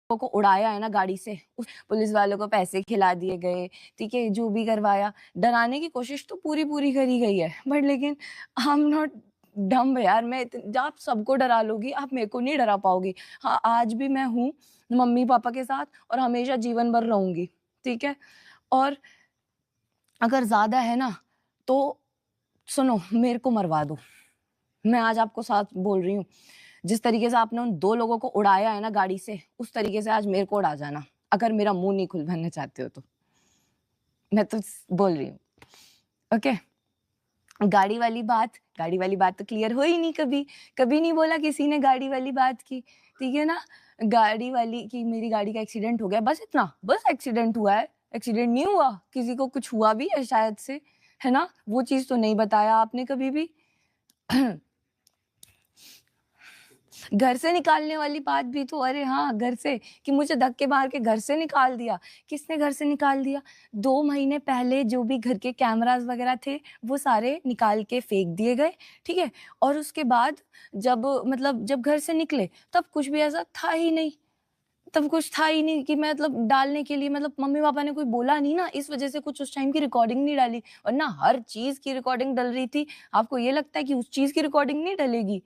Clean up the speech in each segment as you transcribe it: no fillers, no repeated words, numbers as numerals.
को उड़ाया है ना गाड़ी से, उस पुलिस वालों को पैसे खिला दिए गए, ठीक है, जो भी करवाया, डराने की कोशिश तो पूरी करी गई है, बट लेकिन आई एम नॉट डम्ब यार। आप सबको डरा लोगी, आप मेरे को नहीं डरा पाओगी। हाँ, आज भी मैं हूँ मम्मी पापा के साथ और हमेशा जीवन भर रहूंगी, ठीक है। और अगर ज्यादा है ना तो सुनो, मेरे को मरवा दो। मैं आज आपको साथ बोल रही हूँ, जिस तरीके से आपने उन 2 लोगों को उड़ाया है ना गाड़ी से, उस तरीके से आज मेरे को उड़ा जाना, अगर मेरा मुंह नहीं खुलवाना चाहते हो तो। मैं तो बोल रही हूँ, ओके। गाड़ी वाली बात तो क्लियर हो ही नहीं, कभी नहीं बोला किसी ने गाड़ी वाली बात की, ठीक है ना। गाड़ी वाली की, मेरी गाड़ी का एक्सीडेंट हो गया, बस इतना, बस एक्सीडेंट हुआ है, एक्सीडेंट नहीं हुआ, किसी को कुछ हुआ भी है शायद से, है ना, वो चीज तो नहीं बताया आपने कभी भी। घर से निकालने वाली बात भी तो, अरे हाँ, घर से, कि मुझे धक्के मार के घर से निकाल दिया। किसने घर से निकाल दिया? 2 महीने पहले जो भी घर के कैमरास वगैरह थे वो सारे निकाल के फेंक दिए गए, ठीक है। और उसके बाद जब घर से निकले तब कुछ भी ऐसा था ही नहीं, तब कुछ था ही नहीं कि डालने के लिए, मम्मी पापा ने कोई बोला नहीं ना, इस वजह से कुछ उस टाइम की रिकॉर्डिंग नहीं डाली, वरना हर चीज की रिकॉर्डिंग डल रही थी। आपको ये लगता है कि उस चीज की रिकॉर्डिंग नहीं डलेगी?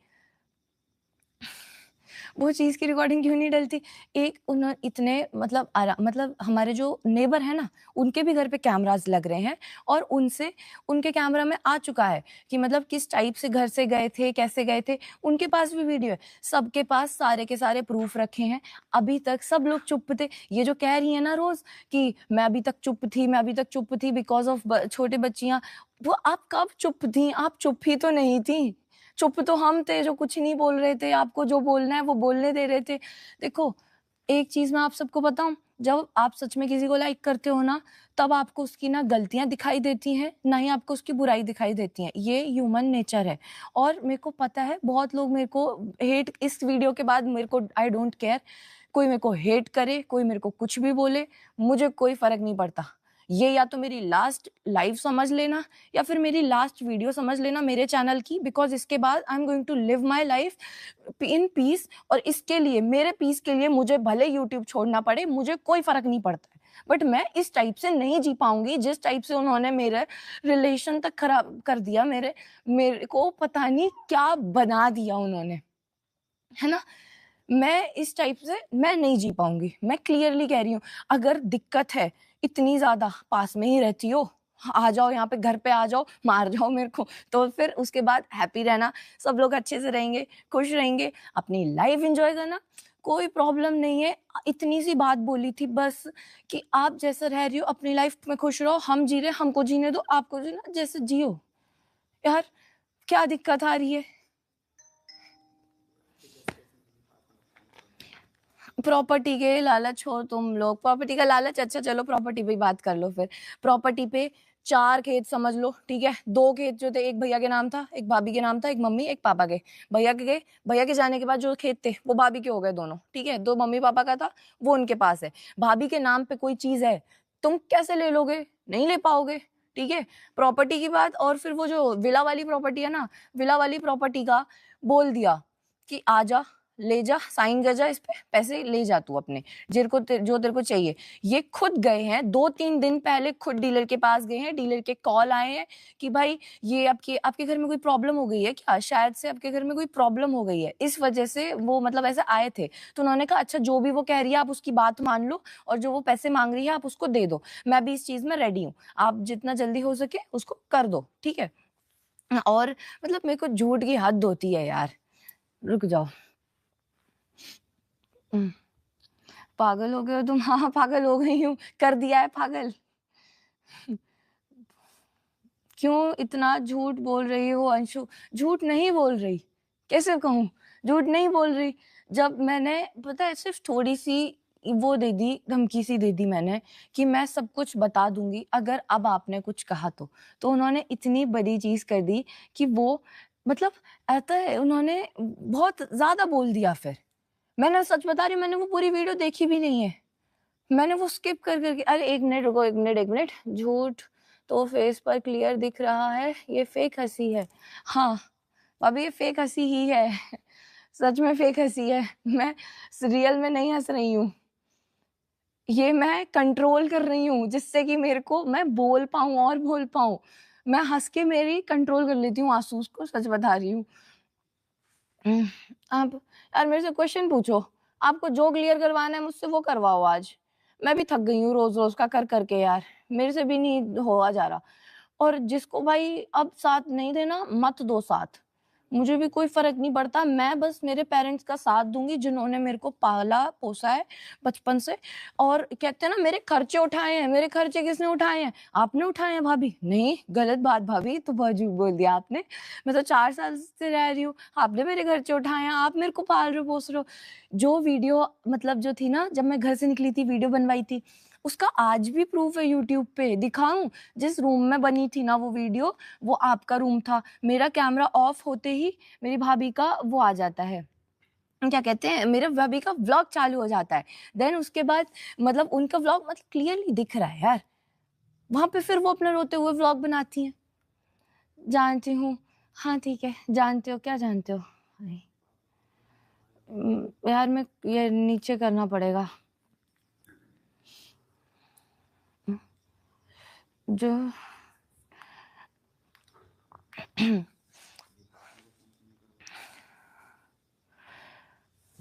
वो चीज की रिकॉर्डिंग क्यों नहीं डलती? एक उन्होंने इतने हमारे जो नेबर है ना, उनके भी घर पे कैमरास लग रहे हैं, और उनके कैमरा में आ चुका है कि किस टाइप से घर से गए थे, कैसे गए थे, उनके पास भी वीडियो है, सबके पास सारे के सारे प्रूफ रखे हैं। अभी तक सब लोग चुप थे। ये जो कह रही है ना रोज कि मैं अभी तक चुप थी बिकॉज ऑफ छोटे बच्चियां, वो आप कब चुप थी? आप चुप ही तो नहीं थी। चुप तो हम थे जो कुछ नहीं बोल रहे थे, आपको जो बोलना है वो बोलने दे रहे थे। देखो, एक चीज मैं आप सबको बताऊं, जब आप सच में किसी को लाइक करते हो ना, तब आपको उसकी ना गलतियां दिखाई देती हैं, ना ही आपको उसकी बुराई दिखाई देती है। ये ह्यूमन नेचर है। और मेरे को पता है बहुत लोग मेरे को हेट, इस वीडियो के बाद मेरे को, आई डोंट केयर, कोई मेरे को हेट करे, कोई मेरे को कुछ भी बोले, मुझे कोई फर्क नहीं पड़ता। ये या तो मेरी लास्ट लाइव समझ लेना या फिर मेरी लास्ट वीडियो समझ लेना मेरे चैनल की, बिकॉज इसके बाद I am going to live my life in peace. और इसके लिए, मेरे पीस के लिए, मुझे भले यूट्यूब छोड़ना पड़े, मुझे कोई फर्क नहीं पड़ता है, बट मैं इस टाइप से नहीं जी पाऊंगी जिस टाइप से उन्होंने मेरे रिलेशन तक खराब कर दिया, मेरे को पता नहीं क्या बना दिया उन्होंने, है ना। मैं इस टाइप से मैं नहीं जी पाऊंगी, मैं क्लियरली कह रही हूँ। अगर दिक्कत है इतनी ज्यादा, पास में ही रहती हो, आ जाओ यहाँ पे, घर पे आ जाओ, मार जाओ मेरे को, तो फिर उसके बाद हैप्पी रहना, सब लोग अच्छे से रहेंगे, खुश रहेंगे, अपनी लाइफ एंजॉय करना, कोई प्रॉब्लम नहीं है। इतनी सी बात बोली थी बस, कि आप जैसा रह रही हो अपनी लाइफ में खुश रहो, हम जी रहे, हमको जीने दो, आपको जीना जैसे जियो। यार क्या दिक्कत आ रही है? प्रॉपर्टी के लालच हो तुम लोग, प्रॉपर्टी का लालच, अच्छा चलो प्रॉपर्टी पे बात कर लो फिर। प्रॉपर्टी पे 4 खेत समझ लो, ठीक है। 2 खेत जो थे, एक भैया के नाम था, एक भाभी के नाम था, एक मम्मी एक पापा के। भैया के जाने के बाद जो खेत थे वो भाभी के हो गए दोनों, ठीक है। 2 मम्मी पापा का था, वो उनके पास है। भाभी के नाम पे कोई चीज है, तुम कैसे ले लोगे? नहीं ले पाओगे, ठीक है। प्रॉपर्टी की बात, और फिर वो जो विला वाली प्रॉपर्टी है ना, विला वाली प्रॉपर्टी का बोल दिया कि आजा, ले जा, साइन कर जा इस पे, पैसे ले जा तू अपने, जो तेरे को चाहिए। ये खुद गए हैं 2-3 दिन पहले, खुद डीलर के पास गए हैं, डीलर के कॉल आए हैं कि भाई ये आपके घर में कोई प्रॉब्लम हो गई है क्या, शायद से आपके घर में कोई प्रॉब्लम हो गई है, इस वजह से वो ऐसे आए थे। तो उन्होंने कहा अच्छा, जो भी वो कह रही है आप उसकी बात मान लो, और जो वो पैसे मांग रही है आप उसको दे दो, मैं भी इस चीज में रेडी हूँ, आप जितना जल्दी हो सके उसको कर दो, ठीक है। और मेरे को झूठ की हद होती है यार। रुक जाओ। पागल हो गए हो तुम? हाँ, पागल हो गई हूँ, कर दिया है पागल। क्यों इतना झूठ बोल रही हो अंशु? झूठ नहीं बोल रही, कैसे कहूँ, झूठ नहीं बोल रही। जब मैंने, पता है, सिर्फ थोड़ी सी वो दे दी, धमकी सी दे दी मैंने, कि मैं सब कुछ बता दूंगी अगर अब आपने कुछ कहा तो उन्होंने इतनी बड़ी चीज कर दी कि वो ऐसा है, उन्होंने बहुत ज्यादा बोल दिया। फिर मैंने, सच बता रही हूँ, मैंने वो पूरी वीडियो देखी भी नहीं है, मैंने वो स्किप कर करके, अरे 1 मिनट रुको, 1 मिनट। झूठ तो फेस पर क्लियर दिख रहा है, ये फेक हंसी है। हाँ भाभी, ये फेक हंसी ही है, सच में फेक हंसी है, मैं रियल में नहीं हंस रही हूँ। ये मैं कंट्रोल कर रही हूँ जिससे कि मेरे को मैं बोल पाऊँ और बोल पाऊँ। मैं हँस के मेरी कंट्रोल कर लेती हूँ आँसू को, सच बता रही हूँ। आप यार मेरे से क्वेश्चन पूछो, आपको जो क्लियर करवाना है मुझसे वो करवाओ आज। मैं भी थक गई हूँ रोज़-रोज़ का कर के यार, मेरे से भी नहीं हुआ जा रहा। और जिसको भाई अब साथ नहीं देना मत दो साथ। मुझे भी कोई फ़र्क नहीं पड़ता, मैं बस मेरे पेरेंट्स का साथ दूँगी जिन्होंने मेरे को पाला-पोसा है बचपन से और कहते हैं ना मेरे खर्चे उठाए हैं, मेरे खर्चे किसने उठाए हैं? आपने उठाए हैं भाभी। नहीं, गलत बात भाभी, तो बहुत झूठ बोल दिया आपने। मैं तो 4 साल से रह रही हूँ, आपने मेरे खर्चे उठाए हैं, आप मेरे को पाल रहे हो, पोस रहे हो। जो वीडियो मतलब जो थी ना जब मैं घर से निकली थी वीडियो बनवाई थी, उसका आज भी प्रूफ है यूट्यूब पे, दिखाऊँ? जिस रूम में बनी थी ना वो वीडियो, वो आपका रूम था। मेरा कैमरा ऑफ होते ही मेरी भाभी का वो आ जाता है, क्या कहते हैं, मेरे भाभी का व्लॉग चालू हो जाता है। देन उसके बाद मतलब उनका व्लॉग मतलब क्लियरली दिख रहा है यार। वहाँ पे फिर वो अपना रोते हुए व्लॉग बनाती हैं। जानती हूँ। हाँ, ठीक है। जानते हो, क्या जानते हो? नहीं। यार मैं ये नीचे करना पड़ेगा। जो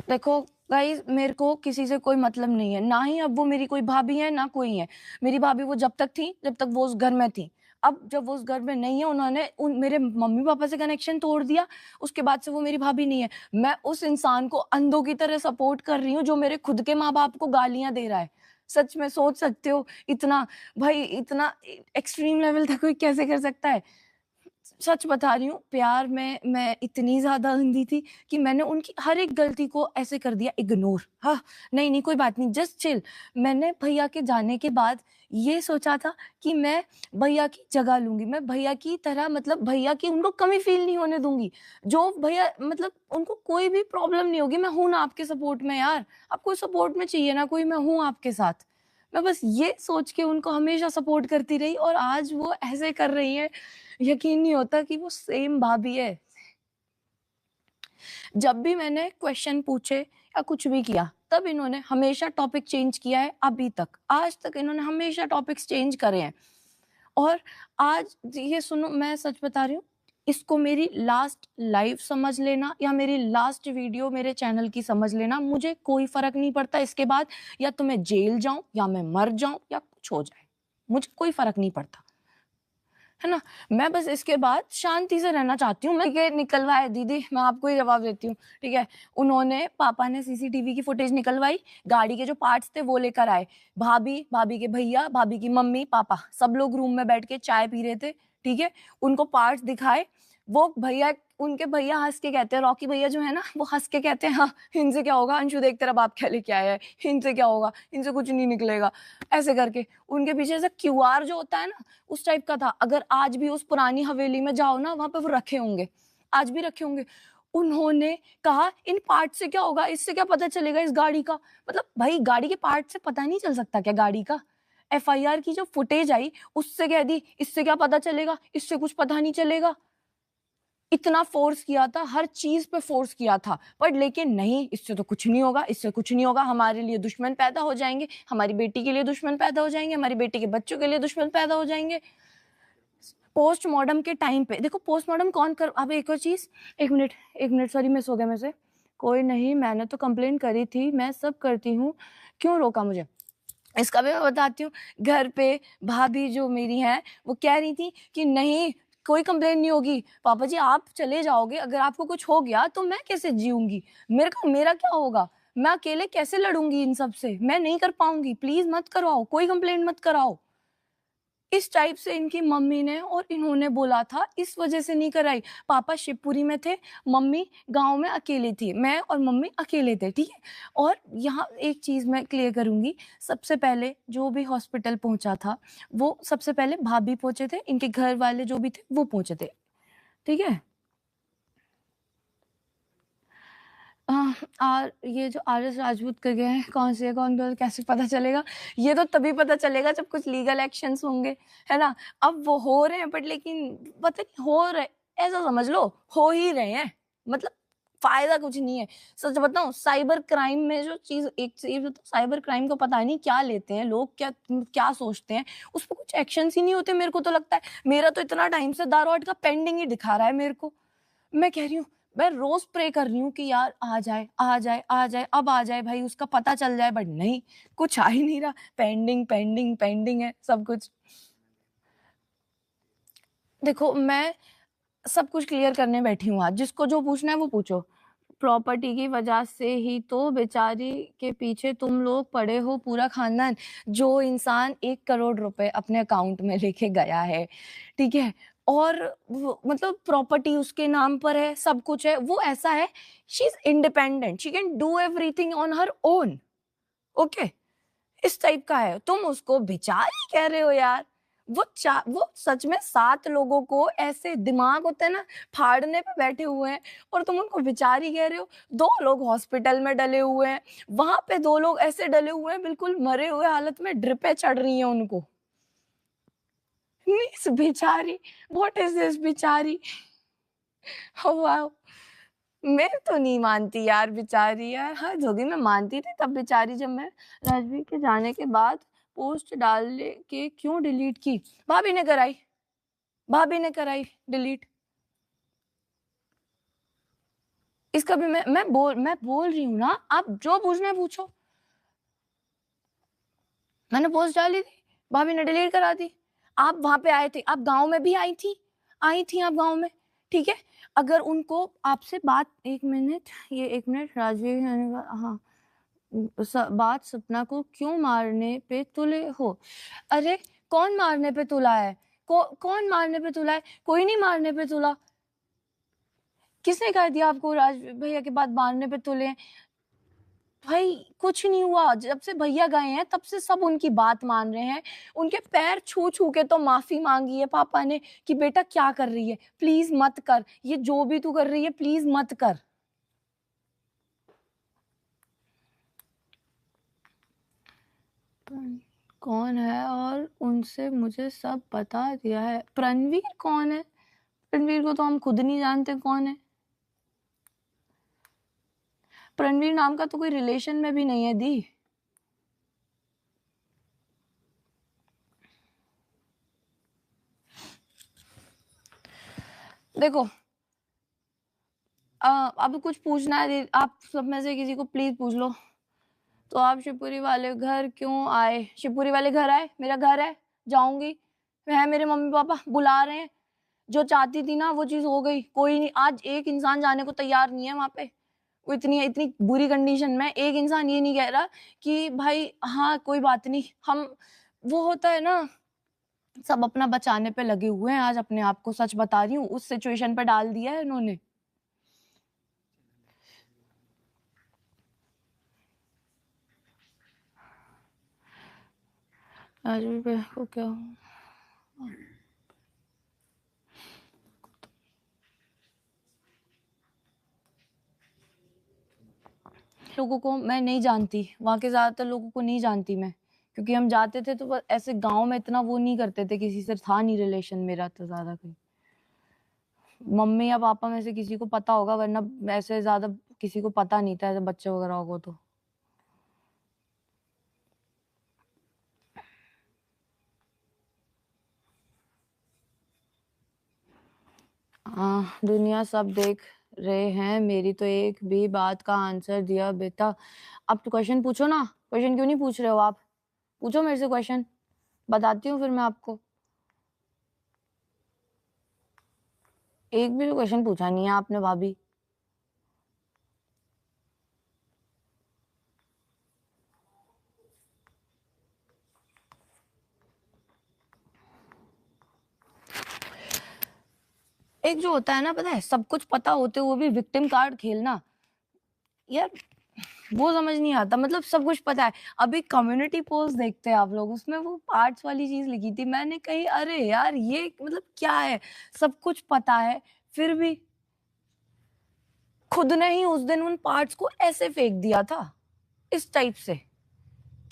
देखो गाइस मेरे को किसी से कोई मतलब नहीं है, ना ही अब वो मेरी कोई भाभी है ना कोई है। मेरी भाभी वो जब तक थी जब तक वो उस घर में थी। अब जब वो उस घर में नहीं है उन्होंने उन मेरे मम्मी पापा से कनेक्शन तोड़ दिया, उसके बाद से वो मेरी भाभी नहीं है। मैं उस इंसान को अंधों की तरह सपोर्ट कर रही हूँ जो मेरे खुद के माँ-बाप को गालियाँ दे रहा है। सच में सोच सकते हो इतना भाई इतना एक्सट्रीम लेवल तक कोई कैसे कर सकता है? सच बता रही हूँ, प्यार में मैं इतनी ज़्यादा अंधी थी कि मैंने उनकी हर एक गलती को ऐसे कर दिया इग्नोर। हाँ, नहीं, नहीं कोई बात नहीं जस्ट चिल। मैंने भैया के जाने के बाद ये सोचा था कि मैं भैया की जगह लूँगी। मैं भैया की तरह मतलब भैया की उनको कमी फ़ील नहीं होने दूँगी। जो भैया मतलब उनको कोई भी प्रॉब्लम नहीं होगी, मैं हूँ ना आपके सपोर्ट में यार। आपको सपोर्ट में चाहिए ना कोई, मैं हूँ आपके साथ। मैं बस ये सोच के उनको हमेशा सपोर्ट करती रही और आज वो ऐसे कर रही हैं, यकीन नहीं होता कि वो सेम भाभी है। जब भी मैंने क्वेश्चन पूछे या कुछ भी किया, तब इन्होंने हमेशा टॉपिक चेंज किया है अभी तक। आज तक इन्होंने हमेशा टॉपिक्स चेंज करे हैं। और आज ये सुनो मैं सच बता रही हूँ, इसको मेरी लास्ट लाइव समझ लेना या मेरी लास्ट वीडियो मेरे चैनल की समझ लेना, मुझे कोई फ़र्क नहीं पड़ता इसके बाद या तो मैं जेल जाऊँ या मैं मर जाऊँ या कुछ हो जाए। मुझे कोई फ़र्क नहीं पड़ता। है ना? मैं बस इसके बाद शांति से रहना चाहती हूँ। मैं ये निकलवाए दीदी, मैं आपको ही जवाब देती हूँ, ठीक है? उन्होंने पापा ने सीसीटीवी की फुटेज निकलवाई, गाड़ी के जो पार्ट्स थे वो लेकर आए। भाभी, भाभी के भैया, भाभी की मम्मी, पापा सब लोग रूम में बैठ के चाय पी रहे थे, ठीक है? उनको पार्ट्स दिखाए, वो भैया उनके भैया हँस के कहते हैं, रॉकी भैया जो है ना, वो हँस के कहते हैं, "हाँ, इनसे क्या होगा? अंशु देख तेरा बाप क्या लेके आया है, इनसे क्या होगा? इनसे कुछ नहीं निकलेगा।" ऐसे करके। उनके पीछे ऐसा क्यूआर जो होता है ना, उस टाइप का था। अगर आज भी उस पुरानी हवेली में जाओ ना, वहाँ पे वो रखे होंगे, आज भी रखे होंगे। उन्होंने कहा, "इन पार्ट से क्या होगा? इससे क्या पता चलेगा इस गाड़ी का?" मतलब भाई गाड़ी के पार्ट से पता नहीं चल सकता क्या गाड़ी का? एफआईआर की जो फुटेज आई, उससे कह दी, "इससे क्या पता चलेगा? इससे कुछ पता नहीं चलेगा।" इतना फ़ोर्स किया था, हर चीज़ पे फ़ोर्स किया था, पर लेकिन नहीं, इससे तो कुछ नहीं होगा, इससे कुछ नहीं होगा, हमारे लिए दुश्मन पैदा हो जाएँगे, हमारी बेटी के लिए दुश्मन पैदा हो जाएँगे, हमारी बेटी के बच्चों के लिए दुश्मन पैदा हो जाएँगे। पोस्टमार्टम के टाइम पे देखो पोस्टमार्टम कौन कर अब एक और चीज़, 1 मिनट सॉरी मिस हो गया मेरे से। कोई नहीं, मैंने तो कंप्लेंट करी थी, मैं सब करती हूँ, क्यों रोका मुझे? इसका भी मैं बताती हूँ, घर पे भाभी जो मेरी हैं, वो कह रही थी कि नहीं, कोई कंप्लेंट नहीं होगी। पापा जी आप चले जाओगे, अगर आपको कुछ हो गया तो मैं कैसे जीऊँगी? मेरा क्या होगा? मैं अकेले कैसे लड़ूँगी इन सब से? मैं नहीं कर पाऊँगी, प्लीज़ मत करवाओ, कोई कंप्लेंट मत कराओ। इस टाइप से इनकी मम्मी ने और इन्होंने बोला था, इस वजह से नहीं कराई। पापा शिवपुरी में थे, मम्मी गाँव में अकेली थी, मैं और मम्मी अकेले थे, ठीक है? और यहाँ एक चीज़ मैं क्लियर करूँगी, सबसे पहले जो भी हॉस्पिटल पहुँचा था, वो सबसे पहले भाभी पहुँचे थे, इनके घर वाले जो भी थे, वो पहुँचे थे, ठीक है? और ये जो आर.एस. राजपूत करके हैं, कौन से है, कौन बोल कैसे पता चलेगा? ये तो तभी पता चलेगा जब कुछ लीगल एक्शंस होंगे, है ना? अब वो हो रहे हैं बट लेकिन पता नहीं हो रहे ऐसा समझ लो, हो ही रहे हैं। मतलब फायदा कुछ नहीं है। सच बताऊं, साइबर क्राइम में जो चीज, एक चीज तो साइबर क्राइम को पता नहीं क्या लेते हैं लोग, क्या क्या सोचते हैं, उस पर कुछ एक्शन ही नहीं होते। मेरे को तो लगता है, मेरा तो इतना टाइम से दारोट का पेंडिंग ही दिखा रहा है मेरे को। मैं कह रही हूँ, मैं रोज प्रे कर रही हूँ कि यार आ जाए आ जाए आ जाए, अब आ जाए भाई, उसका पता चल जाए, बट नहीं, कुछ आ ही नहीं रहा। पेंडिंग पेंडिंग पेंडिंग है सब कुछ। देखो, मैं सब कुछ क्लियर करने बैठी हूँ आज, जिसको जो पूछना है वो पूछो। प्रॉपर्टी की वजह से ही तो बेचारी के पीछे तुम लोग पड़े हो, पूरा खानदान। जो इंसान 1 करोड़ रुपए अपने अकाउंट में लेके गया है, ठीक है, और मतलब प्रॉपर्टी उसके नाम पर है, सब कुछ है, वो ऐसा है, she is independent, she can do everything on her own, okay, इस टाइप का है। तुम उसको बेचारी कह रहे हो यार। वो सच में 7 लोगों को ऐसे दिमाग होता है ना, फाड़ने पे बैठे हुए हैं, और तुम उनको बेचारी कह रहे हो। 2 लोग हॉस्पिटल में डले हुए हैं, वहां पे 2 लोग ऐसे डले हुए हैं, बिल्कुल मरे हुए हालत में, ड्रिपें चढ़ रही हैं उनको। इस बेचारी, व्हाट इज दिस बेचारी। वाह, मैं तो नहीं मानती यार, बेचारी यार, हद होगी। मैं मानती थी तब बेचारी, जब मैं राजवीर के जाने के बाद पोस्ट डालने के क्यों डिलीट की। भाभी ने कराई, भाभी ने कराई डिलीट। इसका भी मैं बोल रही हूँ ना, आप जो पूछना है पूछो। मैंने पोस्ट डाली थी, भाभी ने डिलीट करा दी। आप वहां पे आए थे, आप गांव में भी आई थी आप गांव में, ठीक है। अगर उनको आपसे बात, 1 मिनट, ये 1 मिनट, राजवीर, हाँ, बात सपना को क्यों मारने पे तुले हो। अरे कौन मारने पे तुला है, कौन मारने पे तुला है, कोई नहीं मारने पे तुला। किसने कह दिया आपको राज भैया के बाद मारने पे तुले हैं? भाई कुछ नहीं हुआ, जब से भैया गए हैं तब से सब उनकी बात मान रहे हैं। उनके पैर छू छू के तो माफी मांगी है पापा ने, कि बेटा क्या कर रही है, प्लीज मत कर, ये जो भी तू कर रही है प्लीज मत कर। कौन है, और उनसे मुझे सब बता दिया है। प्रणवीर कौन है? रणवीर को तो हम खुद नहीं जानते कौन है। रणवीर नाम का तो कोई रिलेशन में भी नहीं है दी। देखो, अब कुछ पूछना है, आप सब में से किसी को प्लीज पूछ लो। तो आप शिवपुरी वाले घर क्यों आए? शिवपुरी वाले घर आए, मेरा घर है, जाऊंगी है, मेरे मम्मी पापा बुला रहे हैं। जो चाहती थी ना वो चीज हो गई, कोई नहीं, आज एक इंसान जाने को तैयार नहीं है वहां पे। वो इतनी इतनी बुरी कंडीशन में एक इंसान ये नहीं कह रहा कि भाई हाँ कोई बात नहीं, हम, वो होता है ना, सब अपना बचाने पे लगे हुए हैं। आज अपने आप को, सच बता रही हूँ, उस सिचुएशन पे डाल दिया है इन्होंने। आज भी को क्या लोगों को मैं नहीं जानती, वहां के ज्यादातर लोगों को नहीं जानती मैं, क्योंकि हम जाते थे तो बस ऐसे गांव में इतना वो नहीं करते थे, किसी से था नहीं रिलेशन मेरा तो ज्यादा कोई। मम्मी या पापा में से किसी को पता होगा, वरना ऐसे ज्यादा किसी को पता नहीं था, ऐसे बच्चे वगैरह होगो तो। हाँ, दुनिया सब देख रहे हैं, मेरी तो एक भी बात का आंसर दिया बेटा। अब तो क्वेश्चन पूछो ना, क्वेश्चन क्यों नहीं पूछ रहे हो आप? पूछो मेरे से क्वेश्चन, बताती हूँ फिर मैं आपको। एक भी क्वेश्चन पूछा नहीं है आपने भाभी। एक जो होता है ना, पता है, सब कुछ पता होते हुए भी विक्टिम कार्ड खेलना, यार वो समझ नहीं आता। मतलब सब कुछ पता है, अभी कम्युनिटी पोस्ट देखते हैं आप लोग, उसमें वो पार्ट्स वाली चीज लिखी थी, मैंने कही अरे यार ये मतलब क्या है, सब कुछ पता है फिर भी खुद ने ही उस दिन उन पार्ट्स को ऐसे फेंक दिया था, इस टाइप से,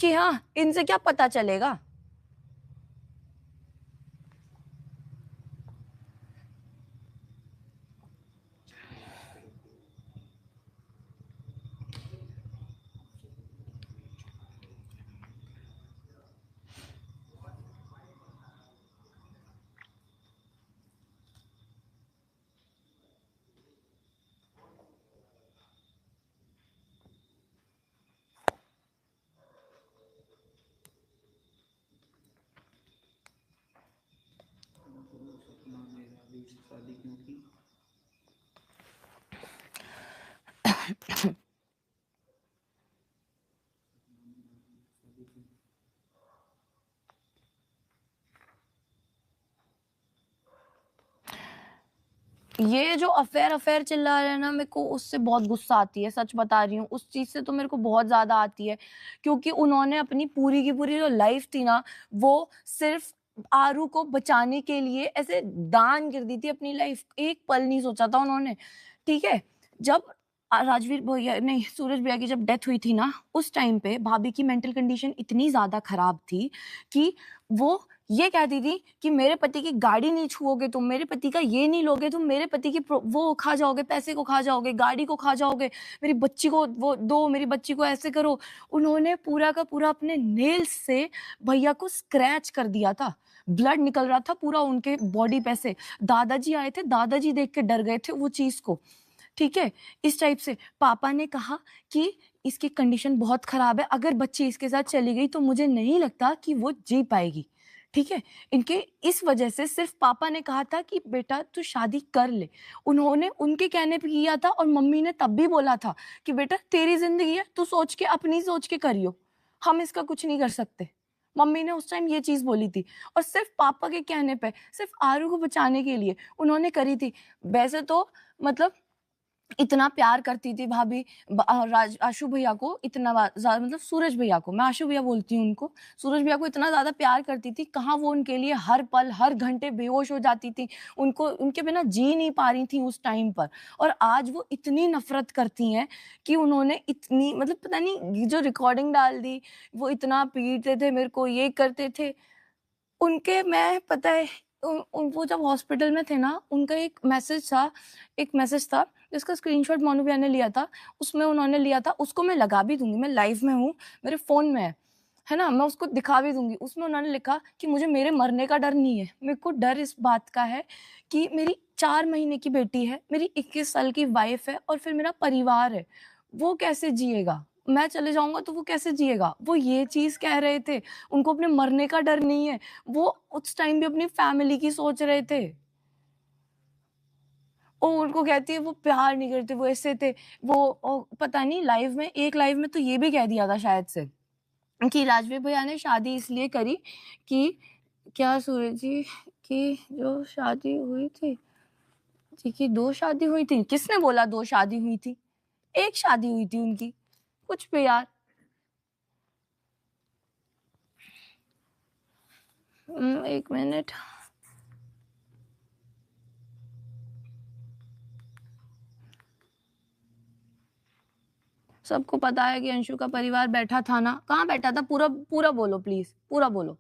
कि हाँ इनसे क्या पता चलेगा। ये जो अफेयर अफेयर चिल्ला रहे हैं ना, मेरे को उससे बहुत गुस्सा आती है, सच बता रही हूँ। उस चीज़ से तो मेरे को बहुत ज़्यादा आती है, क्योंकि उन्होंने अपनी पूरी की पूरी जो लाइफ थी ना, वो सिर्फ आरू को बचाने के लिए ऐसे दान कर दी थी अपनी लाइफ। एक पल नहीं सोचा था उन्होंने, ठीक है? जब राजवीर भैया नहीं, सूरज भैया की जब डेथ हुई थी ना, उस टाइम पे भाभी की मेंटल कंडीशन इतनी ज़्यादा खराब थी कि वो ये कहती थी कि मेरे पति की गाड़ी नहीं छुओगे तुम, मेरे पति का ये नहीं लोगे तुम, मेरे पति की वो खा जाओगे, पैसे को खा जाओगे, गाड़ी को खा जाओगे, मेरी बच्ची को वो दो, मेरी बच्ची को ऐसे करो। उन्होंने पूरा का पूरा अपने नेल्स से भैया को स्क्रैच कर दिया था, ब्लड निकल रहा था पूरा उनके बॉडी पे से। दादाजी आए थे, दादाजी देख के डर गए थे वो चीज को, ठीक है? इस टाइप से पापा ने कहा कि इसकी कंडीशन बहुत खराब है, अगर बच्ची इसके साथ चली गई तो मुझे नहीं लगता कि वो जी पाएगी, ठीक है? इनके इस वजह से सिर्फ पापा ने कहा था कि बेटा तू शादी कर ले। उन्होंने उनके कहने पे किया था, और मम्मी ने तब भी बोला था कि बेटा तेरी जिंदगी है, तू सोच के अपनी सोच के करियो, हम इसका कुछ नहीं कर सकते। मम्मी ने उस टाइम ये चीज बोली थी, और सिर्फ पापा के कहने पे, सिर्फ आरू को बचाने के लिए उन्होंने करी थी। वैसे तो मतलब इतना प्यार करती थी भाभी आशु भैया को, इतना ज्यादा, मतलब सूरज भैया को, मैं आशु भैया बोलती हूँ उनको, सूरज भैया को इतना ज्यादा प्यार करती थी, कहाँ वो उनके लिए हर पल हर घंटे बेहोश हो जाती थी, उनको उनके बिना जी नहीं पा रही थी उस टाइम पर। और आज वो इतनी नफरत करती हैं कि उन्होंने इतनी, मतलब पता नहीं जो रिकॉर्डिंग डाल दी, वो इतना पीटते थे मेरे को, ये करते थे उनके, मैं पता है वो जब हॉस्पिटल में थे ना, उनका एक मैसेज था जिसका स्क्रीनशॉट मोनू भैया ने लिया था, उसमें उन्होंने लिया था, उसको मैं लगा भी दूंगी, मैं लाइव में हूँ, मेरे फोन में है ना, मैं उसको दिखा भी दूंगी। उसमें उन्होंने लिखा कि मुझे मेरे मरने का डर नहीं है, मेरे को डर इस बात का है कि मेरी 4 महीने की बेटी है, मेरी 21 साल की वाइफ है, और फिर मेरा परिवार है, वो कैसे जिएगा? मैं चले जाऊंगा तो वो कैसे जिएगा? वो ये चीज कह रहे थे, उनको अपने मरने का डर नहीं है, वो उस टाइम भी अपनी फैमिली की सोच रहे थे। ओ उनको कहती है वो प्यार नहीं करते, वो ऐसे थे, पता नहीं लाइव में, एक लाइव में तो ये भी कह दिया था शायद से कि राजवीर भैया ने शादी इसलिए करी कि, क्या सूरज जी, की जो शादी हुई थी जी, की 2 शादी हुई थी, किसने बोला 2 शादी हुई थी? 1 शादी हुई थी उनकी, कुछ भी यार। 1 मिनट, सबको पता है कि अंशु का परिवार बैठा था ना, कहाँ बैठा था? पूरा पूरा बोलो प्लीज, पूरा बोलो।